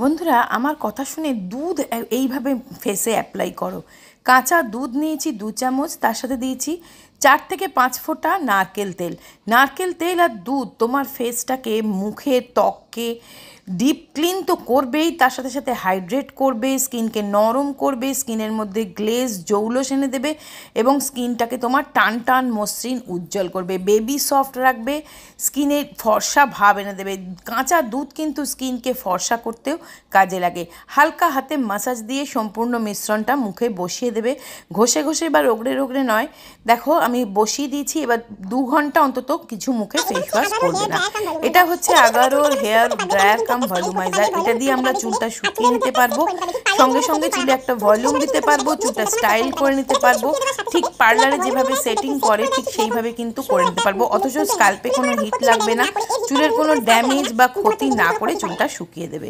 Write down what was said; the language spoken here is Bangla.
বন্ধুরা আমার কথা শুনে দুধ এইভাবে ফেসে অ্যাপ্লাই করো। কাঁচা দুধ নিয়েছি 2 চামচ, তার সাথে দিয়েছি 4 থেকে 5 ফোঁটা নারকেল তেল। নারকেল তেল আর দুধ তোমার ফেসটাকে, মুখে, ত্বককে ডিপ ক্লিন তো করবেই, তার সাথে সাথে হাইড্রেট করবে, স্কিনকে নরম করবে, স্কিনের মধ্যে গ্লেজ জৌলস এনে দেবে এবং স্কিনটাকে তোমার টান টান মসৃণ উজ্জ্বল করবে, বেবি সফট রাখবে, স্কিনে ফর্সা ভাব এনে দেবে। কাঁচা দুধ কিন্তু স্কিনকে ফর্সা করতেও কাজে লাগে। হালকা হাতে মাসাজ দিয়ে সম্পূর্ণ মিশ্রণটা মুখে বসিয়ে দেবে, ঘষে ঘষে বা রগড়ে রগড়ে নয়। দেখো আমি বসিয়ে দিয়েছি, এবার 2 ঘন্টা অন্তত কিছু মুখে ফেস ওয়াশ করবে না। এটা হচ্ছে আগারোর হেয়ার ড্রায়ার কাম ভলিউমাইজার। এটা দিয়ে আমরা চুলটা শুকিয়ে নিতে পারবো, সঙ্গে সঙ্গে চুলে একটা ভলিউম দিতে পারবো, চুলটা স্টাইল করে নিতে পারবো, ঠিক পার্লারে যেভাবে সেটিং করে ঠিক সেইভাবে কিন্তু করে নিতে পারবো। অথচ স্কাল্পে কোনো হিট লাগবে না, চুলের কোনো ড্যামেজ বা ক্ষতি না করে চুলটা শুকিয়ে দেবে।